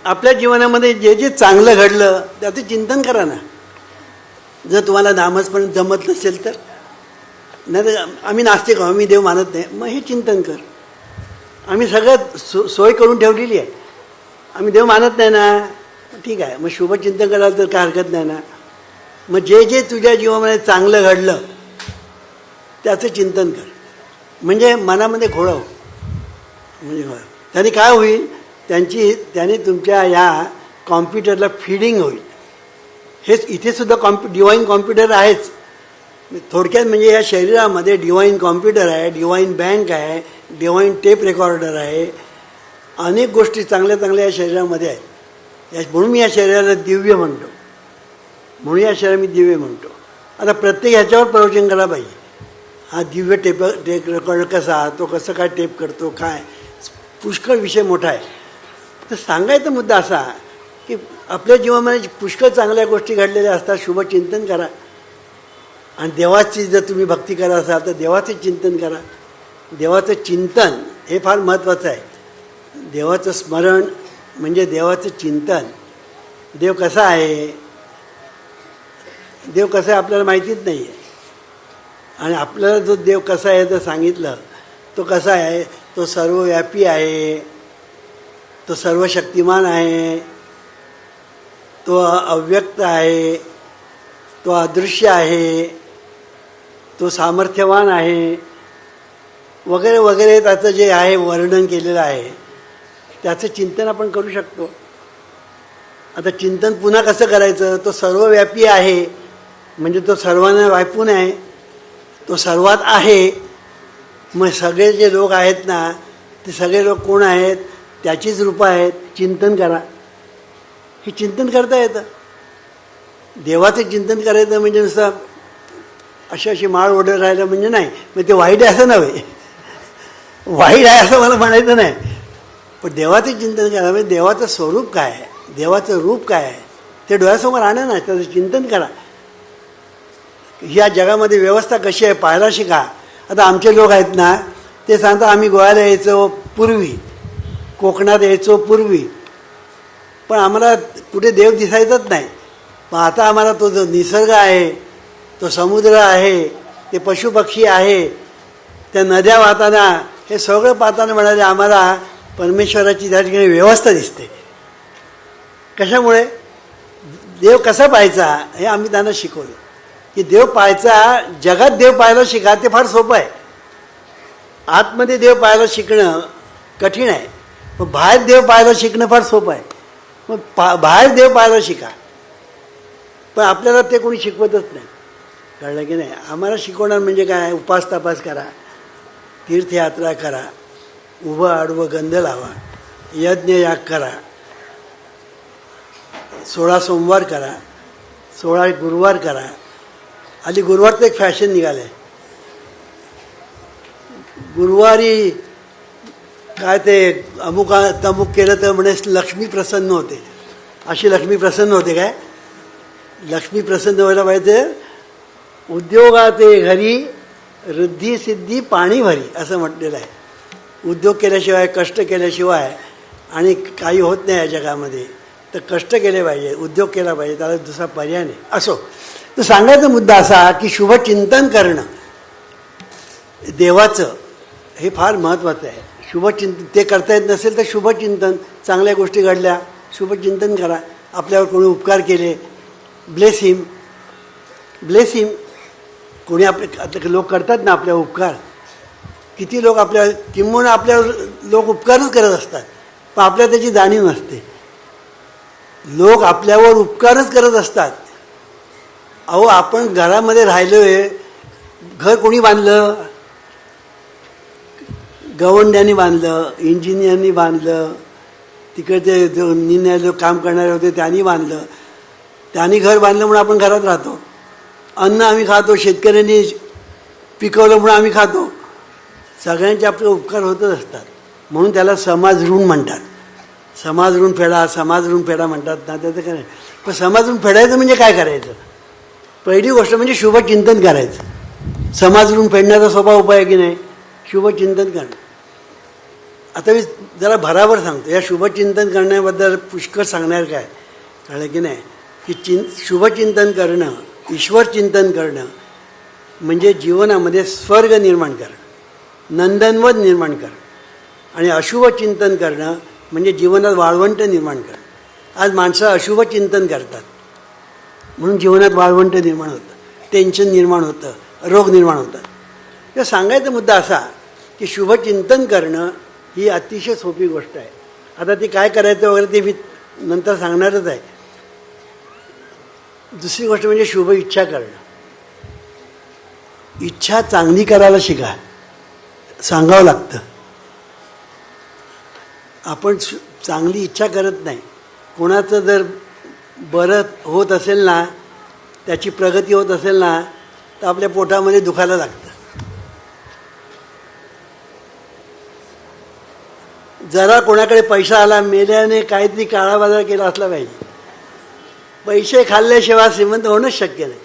आपल्या जीवनामध्ये जे जे चांगलं घडलं त्याचं चिंतन करा ना. जर तुम्हाला नामस्मरण जमत नसेल तर, नाही तर आम्ही नास्तिक आहोत, मी देव मानत नाही, मग हे चिंतन कर. आम्ही सगळं सोय करून ठेवलेली आहे. आम्ही देव मानत नाही ना, ठीक आहे, मग शुभचिंतन करायला तर काय हरकत नाही ना. मग जे जे तुझ्या जीवनामध्ये चांगलं घडलं त्याचं चिंतन कर, म्हणजे मनामध्ये घोळव. म्हणजे त्याने काय होईल, त्याने तुमच्या या कॉम्प्युटरला फीडिंग होईल. हेच इथेसुद्धा डिवाईन कॉम्प्युटर आहेच. थोडक्यात म्हणजे या शरीरामध्ये डिवाईन कॉम्प्युटर आहे, डिवाईन बँक आहे, डिवाईन टेप रेकॉर्डर आहे, अनेक गोष्टी चांगल्या चांगल्या या शरीरामध्ये आहेत. म्हणून मी या शरीराला दिव्य म्हणतो. म्हणून या शरीराला मी दिव्य म्हणतो. आता प्रत्येक ह्याच्यावर प्रवचन करायला पाहिजे. हा दिव्य टेप रेकॉर्डर कसा, तो कसं काय टेप करतो, काय पुष्कळ विषय मोठा आहे. तर सांगायचा मुद्दा असा की आपल्या जीवनामध्ये पुष्कळ चांगल्या गोष्टी घडलेल्या असतात. शुभचिंतन करा. आणि देवाची जर तुम्ही भक्ती करत असाल तर देवाचे चिंतन करा. देवाचं चिंतन हे फार महत्त्वाचं आहे. देवाचं स्मरण म्हणजे देवाचं चिंतन. देव कसा आहे, देव कसा आहे आपल्याला माहितीच नाही आहे. आणि आपल्याला जो देव कसा आहे तर सांगितलं, तो कसा आहे, तो सर्वव्यापी आहे, तो सर्वशक्तिमान आहे, तो अव्यक्त आहे, तो अदृश्य आहे, तो सामर्थ्यवान आहे, वगैरे वगैरे. त्याचं जे आहे वर्णन केलेलं आहे त्याचं चिंतन आपण करू शकतो. आता चिंतन पुन्हा कसं करायचं, तो सर्वव्यापी आहे म्हणजे तो सर्वांना व्यापून आहे, तो सर्वात आहे. मग सगळे जे लोक आहेत ना, ते सगळे लोक कोण आहेत, त्याचीच रूपं आहेत. चिंतन करा. हे चिंतन करता येतं. देवाचं चिंतन करायचं म्हणजे नुसतं अशी माळ ओढत राहिलं म्हणजे नाही, मग ते वाईट आहे असं नव्हे, वाईट आहे असं मला म्हणायचं नाही. पण देवाचं चिंतन करा. म्हणजे देवाचं स्वरूप काय आहे, देवाचं रूप काय आहे ते डोळ्यासमोर आणा ना, त्याचं चिंतन करा. ह्या जगामध्ये व्यवस्था कशी आहे पाहायला शिका. आता आमचे लोक आहेत ना, ते सांगतात आम्ही गोव्याला यायचो पूर्वी, कोकणात यायचो पूर्वी, पण आम्हाला कुठे देव दिसायचंच नाही. पण आता आम्हाला तो जो निसर्ग आहे, तो समुद्र आहे, ते पशुपक्षी आहे, त्या नद्या वाहताना, हे सगळं पाहताना म्हणाले आम्हाला परमेश्वराची त्या ठिकाणी व्यवस्था दिसते. कशामुळे, देव कसा पाहायचा हे आम्ही त्यांना शिकवलं. की देव पाहायचा, जगात देव पाहायला शिका, ते फार सोपं आहे. आतमध्ये देव पाहायला शिकणं कठीण आहे, पण बाहेर देव पाहायला शिकणं फार सोपं आहे. मग बाहेर देव पाहायला शिका. पण आपल्याला ते कोणी शिकवतच नाही. कळलं की नाही. आम्हाला शिकवणार म्हणजे काय, उपास तपास करा, तीर्थयात्रा करा, उभं आडवं गंध लावा, यज्ञ याग करा, 16 सोमवार करा, 16 गुरुवार करा. हल्ली गुरुवारचं एक फॅशन निघालं आहे. गुरुवारी काय ते अमुक तमुक केलं तर म्हणे लक्ष्मी प्रसन्न होते. अशी लक्ष्मी प्रसन्न होते काय, लक्ष्मी प्रसन्न व्हायला पाहिजे. उद्योगाचे घरी रिद्धी सिद्धी पाणी भरी असं म्हटलेलं आहे. उद्योग केल्याशिवाय, कष्ट केल्याशिवाय आणि काही होत नाही या जगामध्ये. तर कष्ट केले पाहिजे, उद्योग केला पाहिजे, त्याला दुसरा पर्याय नाही. असो, तर सांगायचा मुद्दा असा की शुभचिंतन करणं देवाचं हे फार महत्त्वाचं आहे. शुभचिंतन ते करता येत नसेल तर शुभचिंतन, चांगल्या गोष्टी घडल्या, शुभचिंतन करा. आपल्यावर कोणी उपकार केले, ब्लेस हिम, ब्लेस हिम. कोणी आपले लोक करतात ना आपल्या उपकार, किती लोक आपल्या किंबहुना आपल्यावर लोक उपकारच करत असतात, पण आपल्याला त्याची जाणीव नसते. लोक आपल्यावर उपकारच करत असतात. अहो, आपण घरामध्ये राहिलो आहे, घर कोणी बांधलं, गवंड्यांनी बांधलं, इंजिनियरनी बांधलं, तिकडचे जो निन्या जो काम करणारे होते त्यांनी बांधलं, त्यांनी घर बांधलं म्हणून आपण घरात राहतो. अन्न आम्ही खातो, शेतकऱ्यांनी पिकवलं म्हणून आम्ही खातो. सगळ्यांचे आपले उपकार होतच असतात. म्हणून त्याला समाज ऋण म्हणतात. समाज ऋण फेडा, समाज ऋण फेडा म्हणतात ना, त्याचं काय. पण समाज ऋण फेडायचं म्हणजे काय करायचं, पहिली गोष्ट म्हणजे शुभचिंतन करायचं. समाज ऋण फेडण्याचा सोपा उपाय आहे की नाही, शुभचिंतन करणं. आता मी जरा भराभर सांगतो. या शुभचिंतन करण्याबद्दल पुष्कळ सांगणार काय कळलं की नाही, की शुभचिंतन करणं, ईश्वर चिंतन करणं म्हणजे जीवनामध्ये स्वर्ग निर्माण करणं, नंदनवन निर्माण करणं. आणि अशुभ चिंतन करणं म्हणजे जीवनात वाळवंट निर्माण करणं. आज माणसं अशुभ चिंतन करतात म्हणून जीवनात वाळवंट निर्माण होतं, टेन्शन निर्माण होतं, रोग निर्माण होतात. तर सांगायचा मुद्दा असा की शुभचिंतन करणं ही अतिशय सोपी गोष्ट आहे. आता ती काय करायचं वगैरे ते मी नंतर सांगणारच आहे. दुसरी गोष्ट म्हणजे शुभ इच्छा करणं. इच्छा चांगली करायला शिका, सांगावं लागतं. आपण चांगली इच्छा करत नाही. कोणाचं जर बरं होत असेल ना, त्याची प्रगती होत असेल ना, तर आपल्या पोटामध्ये दुखायला लागतं. जरा कोणाकडे पैसा आला, मेल्याने काहीतरी काळा बाजार केला असला पाहिजे. पैसे खाल्ल्याशिवाय श्रीमंत होणंच शक्य नाही.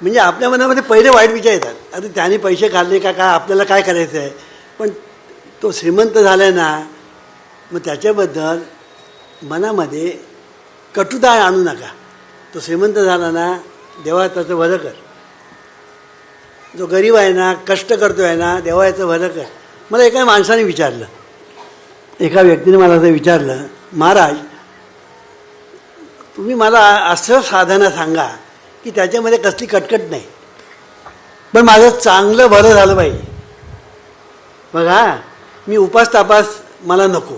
म्हणजे आपल्या मनामध्ये पहिले वाईट विचार येतात, आता त्याने पैसे खाल्ले का काय, आपल्याला काय करायचं आहे. पण तो श्रीमंत झाला आहे ना, मग त्याच्याबद्दल मनामध्ये कटुता आणू नका. तो श्रीमंत झाला ना, देवा त्याचं भलं कर. जो गरीब आहे ना, कष्ट करतो आहे ना, देवा याचं भलं कर. मला एका माणसाने विचारलं, एका व्यक्तीने मला असं विचारलं, महाराज तुम्ही मला असं साधना सांगा की त्याच्यामध्ये कसली कटकट नाही, पण माझं चांगलं भलं झालं पाहिजे. बघा, मी उपास तापास मला नको,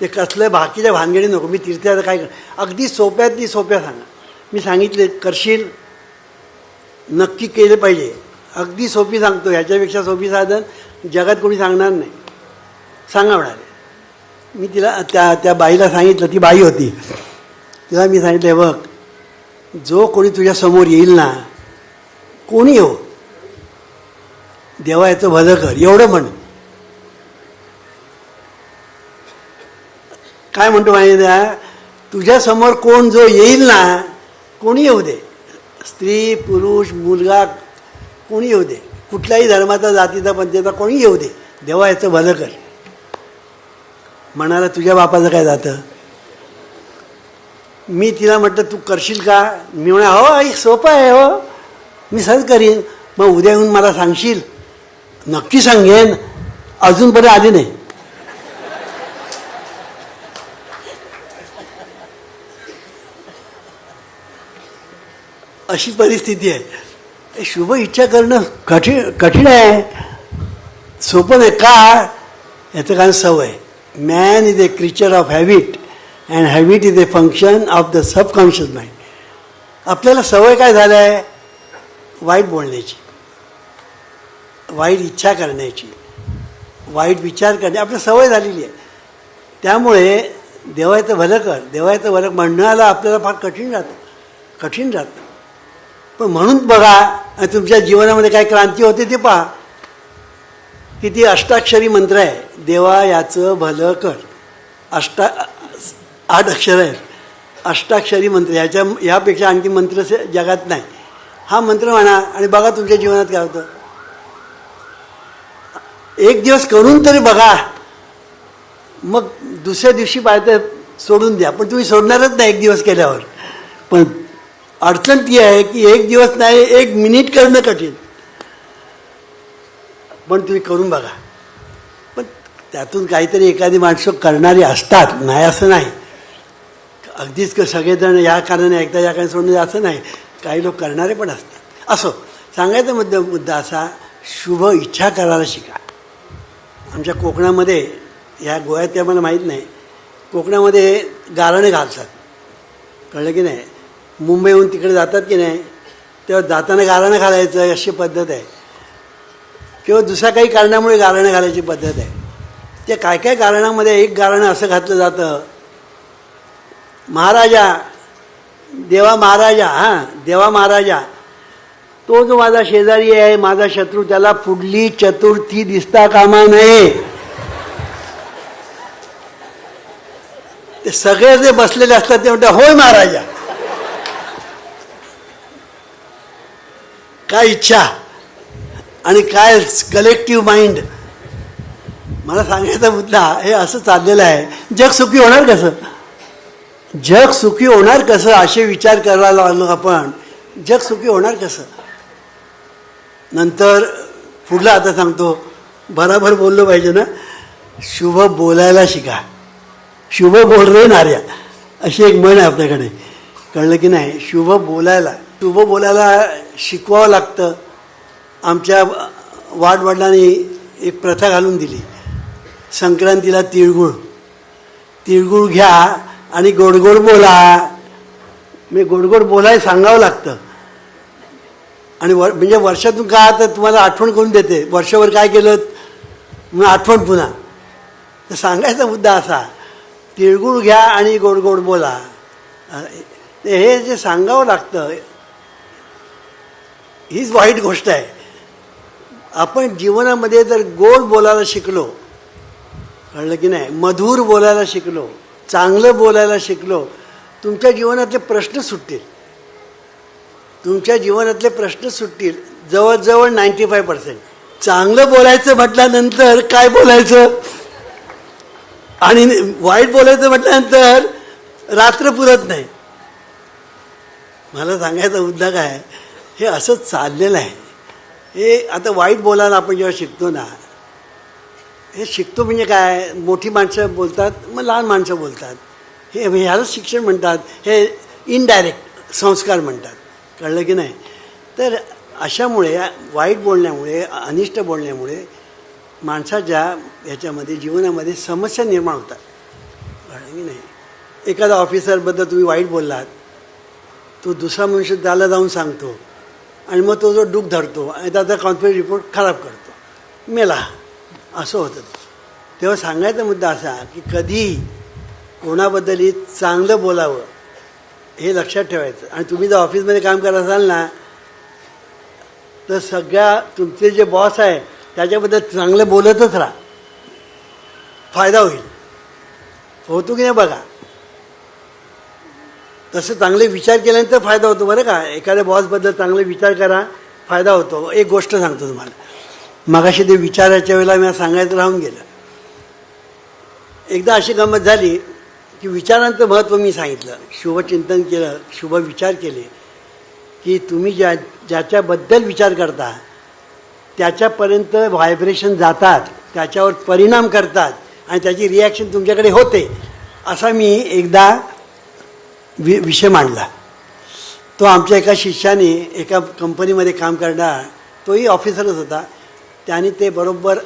ते कसलं बाकीच्या भानगडी नको, मी तीर्थयाचं काय कर. अगदी सोप्यातली सोप्या सांगा. मी सांगितले करशील, नक्की केले पाहिजे. अगदी सोपी सांगतो, ह्याच्यापेक्षा सोपी साधन जगात कोणी सांगणार नाही. सांगा म्हणाले. मी तिला त्या बाईला सांगितलं, ती बाई होती, तिला मी सांगितलं, बघ जो कोणी तुझ्यासमोर येईल ना, कोणी येऊ, देवा याचं भलं कर एवढं म्हण. काय म्हणतो माहिती आहे, तुझ्यासमोर कोण जो येईल ना, कोणी येऊ दे, स्त्री पुरुष मुलगा कोणी येऊ दे, कुठल्याही धर्माचा जातीचा पंथाचा कोणी येऊ दे, देवा याचं भलं कर. म्हणाला तुझ्या बापाचं काय जातं. मी तिला म्हटलं तू करशील का. मी म्हणा हो आई सोपं आहे, हो मी सहज करीन. मग उद्या येऊन मला सांगशील. नक्की सांगेन, अजूनपर्यंत आली नाही. अशी परिस्थिती आहे. शुभ इच्छा करणं कठीण आहे, सोपं नाही. का याचं कारण सवय. Man is a क्रिचर of habit and habit is a function of the subconscious mind. आपल्याला सवय काय झालं आहे, वाईट बोलण्याची, वाईट इच्छा करण्याची, वाईट विचार करण्याची आपल्याला सवय झालेली आहे. त्यामुळे देवाचं भलं कर, देवाचं भलं म्हणण्याला आपल्याला फार कठीण राहतं. पण म्हणून बघा तुमच्या जीवनामध्ये काय क्रांती होते ते पहा. किती अष्टाक्षरी मंत्र आहे, देवा याचं भलं कर. 8 अक्षर आहेत, अष्टाक्षरी मंत्र. ह्यापेक्षा आणखी मंत्र जगात नाही. हा मंत्र म्हणा आणि बघा तुमच्या जीवनात काय होतं. एक दिवस करून तरी बघा, मग दुसऱ्या दिवशी पाहिजे सोडून द्या. पण तुम्ही सोडणारच नाही एक दिवस केल्यावर. पण अडचण ती आहे की एक दिवस नाही, 1 मिनिट करणं कठीण. पण तुम्ही करून बघा. पण त्यातून काहीतरी एखादी माणसं करणारी असतात, नाही असं नाही. अगदीच सगळेजण या कारणाने एकदा या कारणाने सोडणे असं नाही, काही लोक करणारे पण असतात. असो, सांगायचा मुद्दा असा, शुभ इच्छा करायला शिका. आमच्या कोकणामध्ये, ह्या गोव्यात त्या मला माहीत नाही, कोकणामध्ये गारणं घालतात, कळलं की नाही. मुंबईहून तिकडे जातात की नाही, तेव्हा जाताना गारणं घालायचं अशी पद्धत आहे. किंवा दुसऱ्या काही कारणामुळे गारणं घालायची पद्धत आहे. ते काय काय कारणामध्ये एक गारणं असं घातलं जातं, महाराजा, देवा महाराजा, देवा महाराजा, तो जो माझा शेजारी आहे, माझा शत्रू, त्याला पुढली चतुर्थी दिसता कामा नये. ते सगळे जे बसलेले असतात ते म्हणतात होय महाराजा. काय इच्छा आणि काय कलेक्टिव्ह माइंड. मला सांगायचा मुद्दा हे असं चाललेलं आहे, जग सुखी होणार कसं? जग सुखी होणार कसं असे विचार करायला लागलो आपण. जग सुखी होणार कसं? नंतर पुढलं आता सांगतो, बराबर बोललो पाहिजे ना. शुभ बोलायला शिका, शुभ बोल रे नार्या, अशी एक म्हण आहे आपल्याकडे, कळलं की नाही? शुभ बोलायला शिकवावं लागतं. आमच्या वाडवडिलांनी एक प्रथा घालून दिली, संक्रांतीला तिळगुळ घ्या आणि गोडगोड बोला. मी गोडगोड बोलायला सांगावं लागतं. आणि म्हणजे वर्षातून का तर तुम्हाला आठवण करून देते, वर्षभर काय केलं मग आठवण पुन्हा. तर सांगायचा मुद्दा असा, तिळगुळ घ्या आणि गोडगोड बोला. हे जे सांगावं लागतं हीच वाईट गोष्ट आहे. आपण जीवनामध्ये जर गोड बोलायला शिकलो, कळलं की नाही, मधुर बोलायला शिकलो, चांगलं बोलायला शिकलो, तुमच्या जीवनातले प्रश्न सुटतील. तुमच्या जीवनातले प्रश्न सुटतील जवळजवळ 95%. चांगलं बोलायचं म्हटल्यानंतर काय बोलायचं आणि वाईट बोलायचं म्हटल्यानंतर रात्र पुरत नाही. मला सांगायचा मुद्दा काय, हे असंच चाललेलं आहे. हे आता वाईट बोलायला आपण जेव्हा शिकतो ना, हे शिकतो म्हणजे काय, मोठी माणसं बोलतात मग लहान माणसं बोलतात, हे ह्यालाच शिक्षण म्हणतात. हे इनडायरेक्ट संस्कार म्हणतात, कळलं की नाही? तर अशामुळे वाईट बोलण्यामुळे, अनिष्ट बोलण्यामुळे माणसाच्या याच्यामध्ये जीवनामध्ये समस्या निर्माण होतात, कळलं की नाही? एखादा ऑफिसरबद्दल तुम्ही वाईट बोललात, तो दुसरा मनुष्य त्याला जाऊन सांगतो आणि मग तो जो डूक धरतो आणि त्याचा कॉन्फिडन्स रिपोर्ट खराब करतो, मेला, असं होतं. तेव्हा सांगायचा मुद्दा असा की कधी कोणाबद्दलही चांगलं बोलावं हे लक्षात ठेवायचं. आणि तुम्ही जर ऑफिसमध्ये काम करत असाल ना, तर सगळ्या तुमचे जे बॉस आहे त्याच्याबद्दल चांगलं बोलतच राहा, फायदा होईल. होतो की नाही बघा. तसं चांगले विचार केल्यानंतर फायदा होतो बरं का. एखाद्या बॉसबद्दल चांगले विचार करा, फायदा होतो. एक गोष्ट सांगतो तुम्हाला, मगाशी ते विचाराच्या वेळेला मी सांगायचं राहून गेलं. एकदा अशी गंमत झाली की विचारांचं महत्त्व मी सांगितलं, शुभचिंतन केलं, शुभ विचार केले की तुम्ही ज्याच्याबद्दल विचार करता त्याच्यापर्यंत व्हायब्रेशन जातात, त्याच्यावर परिणाम करतात आणि त्याची रिॲक्शन तुमच्याकडे होते. असा मी एकदा विषय मांडला. तो आमच्या एका शिष्याने एका कंपनीमध्ये काम करणार, तोही ऑफिसरच होता, त्याने ते बरोबर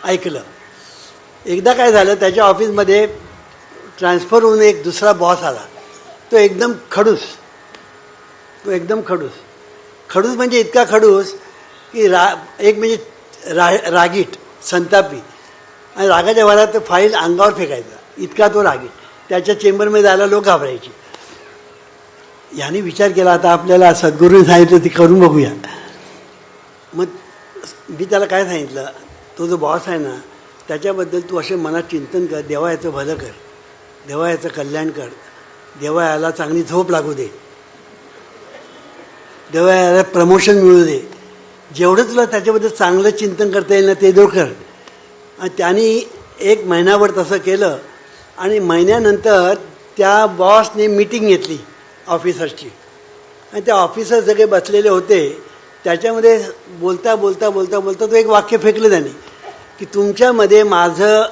ऐकलं. एकदा काय झालं, त्याच्या ऑफिसमध्ये ट्रान्सफर होऊन एक दुसरा बॉस आला. तो एकदम खडूस म्हणजे इतका खडूस की एक म्हणजे रागीट, संतापी, आणि रागाच्या भरात तो फाईल अंगावर फेकायचा, इतका तो रागीट. त्याच्या चेंबरमध्ये जायला लोक घाबरायचे. याने विचार केला, आता आपल्याला सद्गुरूने सांगितलं ती करून बघूया. मग मी त्याला काय सांगितलं, तो जो बॉस आहे ना त्याच्याबद्दल तू असे मनात चिंतन कर, देवा याचं भलं कर, देवा याचं कल्याण कर, देवा याला चांगली झोप लागू दे, देवा याला प्रमोशन मिळू दे. जेवढं तुला त्याच्याबद्दल चांगलं चिंतन करता येईल ना ते देव कर. आणि त्यांनी 1 महिनाभर तसं केलं. आणि महिन्यानंतर त्या बॉसने मीटिंग घेतली ऑफिसर्सची, आणि त्या ऑफिसर सगळे बसलेले होते. त्याच्यामध्ये बोलता तो एक वाक्य फेकलं त्याने की तुमच्यामध्ये माझं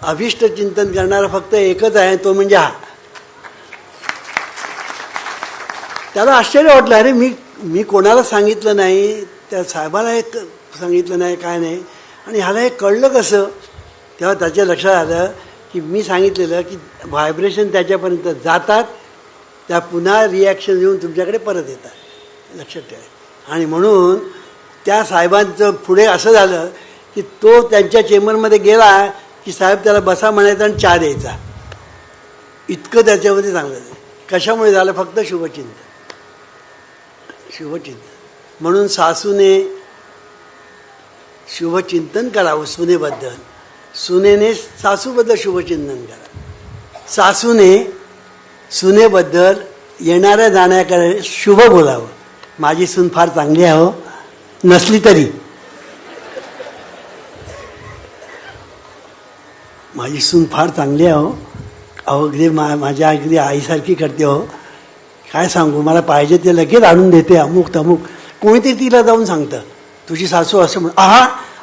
अभिष्ट चिंतन करणारा फक्त एकच आहे, तो म्हणजे हा. त्याला आश्चर्य वाटलं, अरे मी कोणाला सांगितलं नाही, त्या साहेबाला हे सांगितलं नाही, काय नाही, आणि ह्याला हे कळलं कसं? तेव्हा त्याच्या लक्षात आलं की मी सांगितलेलं की व्हायब्रेशन त्याच्यापर्यंत जातात, त्या पुन्हा रिॲक्शन येऊन तुमच्याकडे परत येतात, लक्षात ठेवा. आणि म्हणून त्या साहेबांचं पुढे असं झालं की तो त्यांच्या चेंबरमध्ये गेला की साहेब त्याला बसा म्हणायचा आणि चहा द्यायचा, इतकं त्याच्यामध्ये चांगलं झालं. कशामुळे झालं? फक्त शुभचिंतन. म्हणून सासूने शुभचिंतन करावं सुनेबद्दल, सुनेने सासूबद्दल शुभचिंतन करा, सासूने सुनेबद्दल येणाऱ्या जाण्याकडे शुभ बोलावं. माझी सून फार चांगली आहे हो, नसली तरी माझी सून फार चांगली आहे हो. अहो अगदी माझ्या अगदी आईसारखी करते हो. काय सांगू, मला पाहिजे ते लगेच आणून देते, अमुक तमुक. कोणीतरी तिला जाऊन सांगतं तुझी सासू असं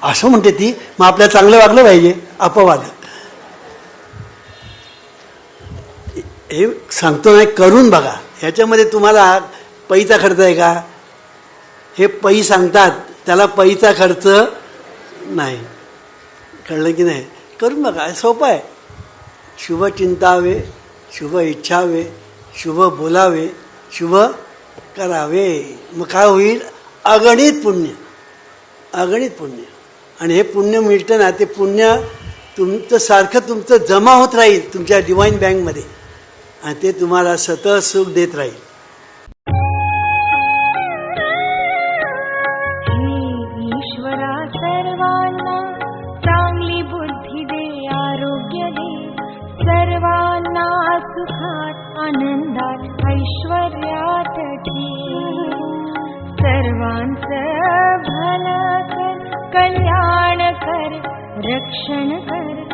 असं म्हणते ती, मग आपल्याला चांगलं वागलं पाहिजे. अपवाद. हे सांगतो नाही, करून बघा. ह्याच्यामध्ये तुम्हाला पैसा खर्च आहे का? हे पै सांगतात, त्याला पैसा खर्च नाही. कळलं की नाही? करून बघा, सोपं आहे. शुभ चिंतावे, शुभ इच्छावे, शुभ बोलावे, शुभ करावे. मग काय होईल? अगणित पुण्य, अगणित पुण्य. आणि हे पुण्य मिळतं ना, ते पुण्य तुमचं सारखं तुमचं जमा होत राहील तुमच्या डिवाईन बँकमध्ये, आणि ते तुम्हाला सतत सुख देत राहील. ईश्वरा सर्वांना चांगली बुद्धी दे, आरोग्य दे, सर्वांना सुखात आनंदात ऐश्वर्यात ठेव. सर्वांचं भलं कर, कल्याण कर, रक्षण कर.